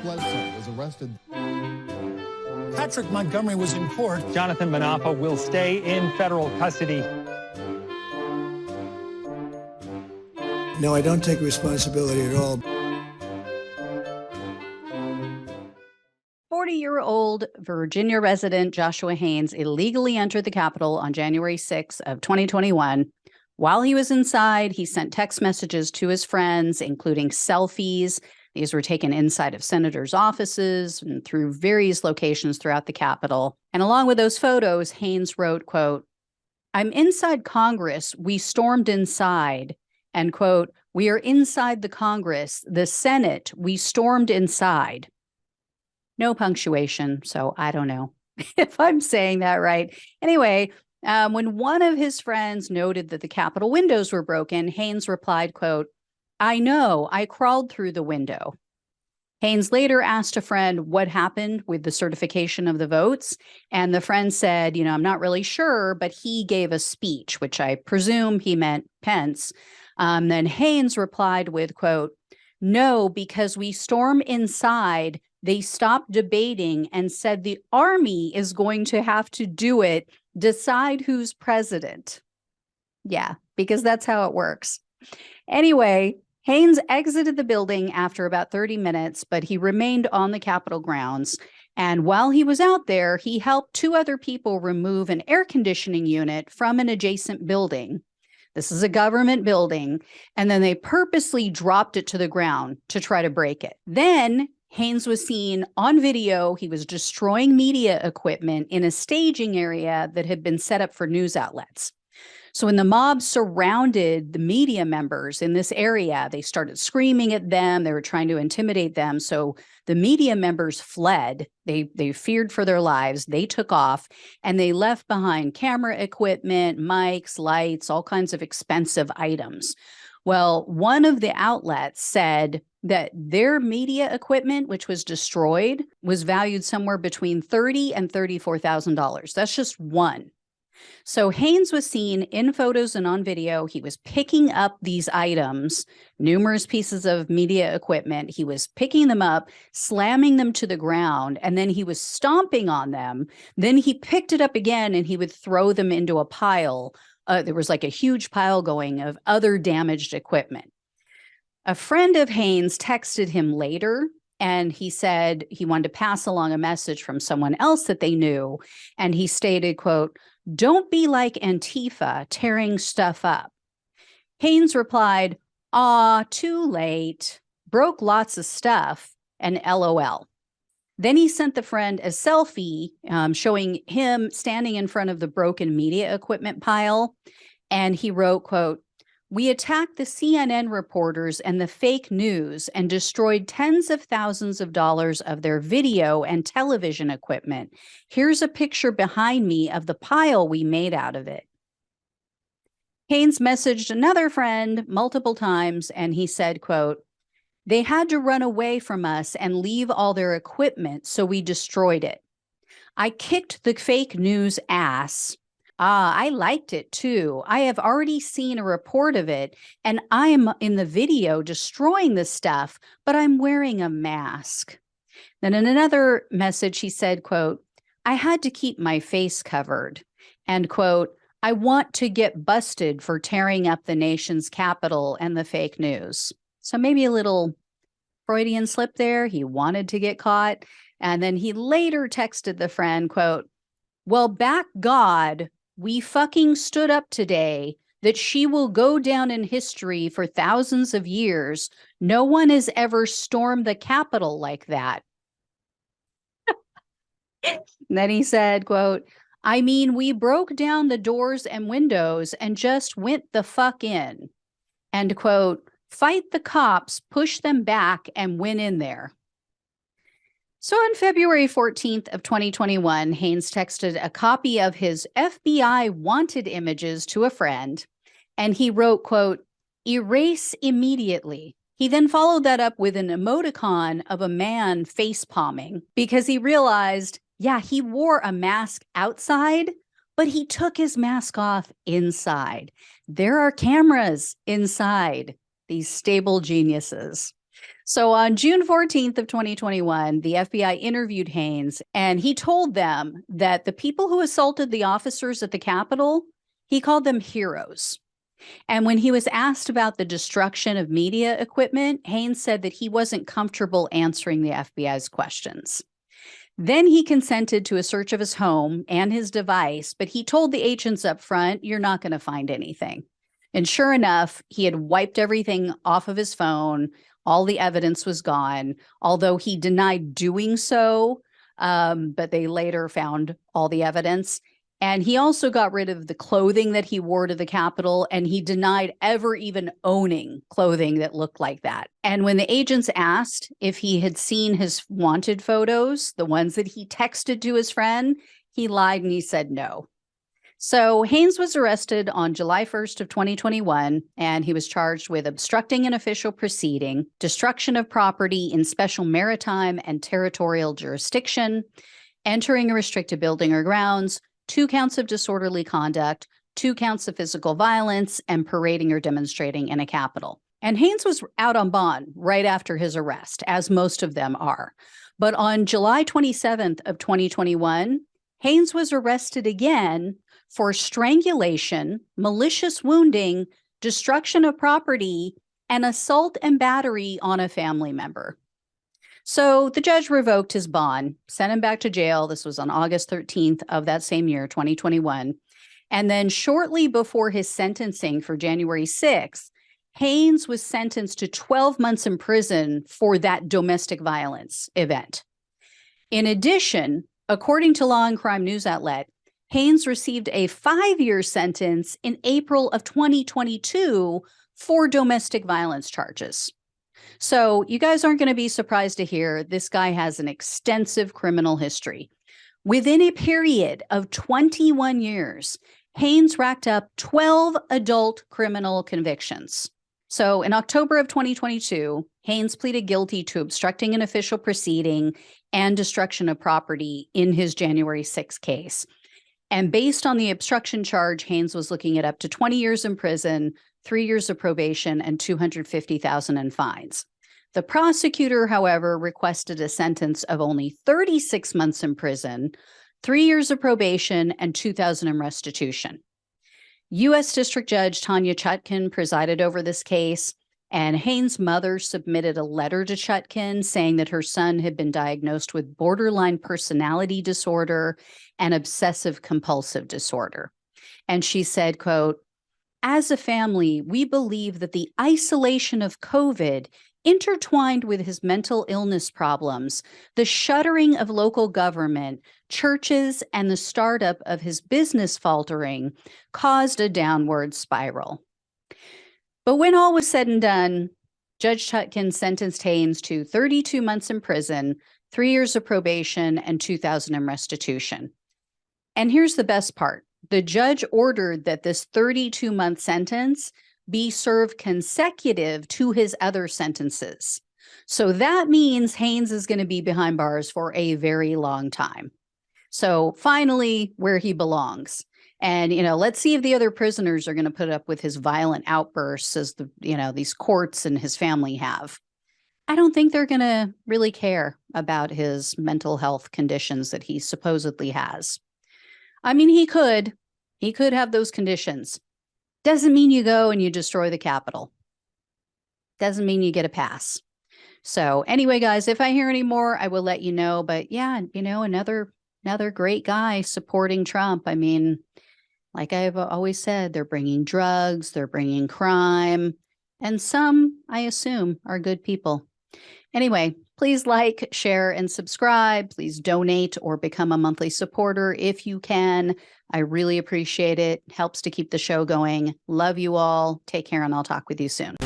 Bledsoe was arrested. Patrick Montgomery was in court. Jonathan Manapa will stay in federal custody. No, I don't take responsibility at all. 40-year-old Virginia resident Joshua Haynes illegally entered the Capitol on January 6 of 2021. While he was inside, he sent text messages to his friends, including selfies. These were taken inside of senators' offices and through various locations throughout the Capitol. And along with those photos, Haynes wrote, quote, "I'm inside Congress. We stormed inside." And quote, "We are inside the Congress, the Senate. We stormed inside." No punctuation, so I don't know if I'm saying that right. Anyway, when one of his friends noted that the Capitol windows were broken, Haynes replied, quote, "I know, I crawled through the window." Haynes later asked a friend what happened with the certification of the votes, and the friend said, "I'm not really sure, but he gave a speech," which I presume he meant Pence. Then Haynes replied with, quote, "No, because we storm inside. They stopped debating and said the army is going to have to do it, decide who's president." Yeah, because that's how it works. Anyway, Haynes exited the building after about 30 minutes, but he remained on the Capitol grounds. And while he was out there, he helped two other people remove an air conditioning unit from an adjacent building. This is a government building. And then they purposely dropped it to the ground to try to break it. Then Haynes was seen on video. He was destroying media equipment in a staging area that had been set up for news outlets. So when the mob surrounded the media members in this area, they started screaming at them. They were trying to intimidate them. So the media members fled. They feared for their lives. They took off and they left behind camera equipment, mics, lights, all kinds of expensive items. Well, one of the outlets said that their media equipment, which was destroyed, was valued somewhere between $30,000 and $34,000. That's just one. So Haynes was seen in photos and on video. He was picking up these items, numerous pieces of media equipment. He was picking them up, slamming them to the ground, and then he was stomping on them. Then he picked it up again and he would throw them into a pile. There was like a huge pile going of other damaged equipment. A friend of Haynes texted him later, and he said he wanted to pass along a message from someone else that they knew. And he stated, quote, "Don't be like Antifa, tearing stuff up." Haynes replied, "Aw, too late. Broke lots of stuff," and LOL. Then he sent the friend a selfie showing him standing in front of the broken media equipment pile. And he wrote, quote, "We attacked the CNN reporters and the fake news and destroyed tens of thousands of dollars of their video and television equipment. Here's a picture behind me of the pile we made out of it." Haynes messaged another friend multiple times, and he said, quote, "They had to run away from us and leave all their equipment, so we destroyed it. I kicked the fake news ass. I liked it too. I have already seen a report of it, and I'm in the video destroying the stuff, but I'm wearing a mask." Then in another message, he said, quote, "I had to keep my face covered," and quote, "I want to get busted for tearing up the nation's capital and the fake news." So maybe a little Freudian slip there. He wanted to get caught. And then he later texted the friend, quote, "Well, back God, we fucking stood up today that she will go down in history for thousands of years. No one has ever stormed the Capitol like that." And then he said, quote, "I mean, we broke down the doors and windows and just went the fuck in." And quote, "Fight the cops, push them back, and went in there." So on February 14th of 2021, Haynes texted a copy of his FBI wanted images to a friend, and he wrote, quote, "Erase immediately." He then followed that up with an emoticon of a man face palming because he realized, yeah, he wore a mask outside, but he took his mask off inside. There are cameras inside these stable geniuses. So on June 14th of 2021, the FBI interviewed Haynes, and he told them that the people who assaulted the officers at the Capitol, he called them heroes. And when he was asked about the destruction of media equipment, Haynes said that he wasn't comfortable answering the FBI's questions. Then he consented to a search of his home and his device, but he told the agents up front, "You're not going to find anything." And sure enough, he had wiped everything off of his phone. All the evidence was gone, although he denied doing so, but they later found all the evidence. And he also got rid of the clothing that he wore to the Capitol, and he denied ever even owning clothing that looked like that. And when the agents asked if he had seen his wanted photos, the ones that he texted to his friend, he lied and he said no. So Haynes was arrested on July 1st of 2021, and he was charged with obstructing an official proceeding, destruction of property in special maritime and territorial jurisdiction, entering a restricted building or grounds, 2 counts of disorderly conduct, 2 counts of physical violence, and parading or demonstrating in a Capitol. And Haynes was out on bond right after his arrest, as most of them are. But on July 27th of 2021, Haynes was arrested again for strangulation, malicious wounding, destruction of property, and assault and battery on a family member. So the judge revoked his bond, sent him back to jail. This was on August 13th of that same year, 2021. And then shortly before his sentencing for January 6th, Haynes was sentenced to 12 months in prison for that domestic violence event. In addition, according to Law and Crime news outlet, Haynes received a 5-year sentence in April of 2022 for domestic violence charges. So you guys aren't going to be surprised to hear this guy has an extensive criminal history. Within a period of 21 years, Haynes racked up 12 adult criminal convictions. So in October of 2022, Haynes pleaded guilty to obstructing an official proceeding and destruction of property in his January 6th case. And based on the obstruction charge, Haynes was looking at up to 20 years in prison, 3 years of probation, and $250,000 in fines. The prosecutor, however, requested a sentence of only 36 months in prison, 3 years of probation, and $2,000 in restitution. U.S. District Judge Tanya Chutkan presided over this case, and Haynes' mother submitted a letter to Chutkan saying that her son had been diagnosed with borderline personality disorder and obsessive compulsive disorder. And she said, quote, "As a family, we believe that the isolation of COVID intertwined with his mental illness problems, the shuttering of local government, churches, and the startup of his business faltering caused a downward spiral." But when all was said and done, Judge Chutkan sentenced Haynes to 32 months in prison, 3 years of probation, and $2,000 in restitution. And here's the best part. The judge ordered that this 32-month sentence be served consecutive to his other sentences. So that means Haynes is going to be behind bars for a very long time. So finally, where he belongs. And, let's see if the other prisoners are going to put up with his violent outbursts as these courts and his family have. I don't think they're going to really care about his mental health conditions that he supposedly has. I mean, he could have those conditions. Doesn't mean you go and you destroy the Capitol. Doesn't mean you get a pass. So anyway, guys, if I hear any more, I will let you know. But yeah, another great guy supporting Trump. I mean, like I've always said, they're bringing drugs, they're bringing crime, and some, I assume, are good people. Anyway, please like, share, and subscribe. Please donate or become a monthly supporter if you can. I really appreciate it. Helps to keep the show going. Love you all. Take care, and I'll talk with you soon.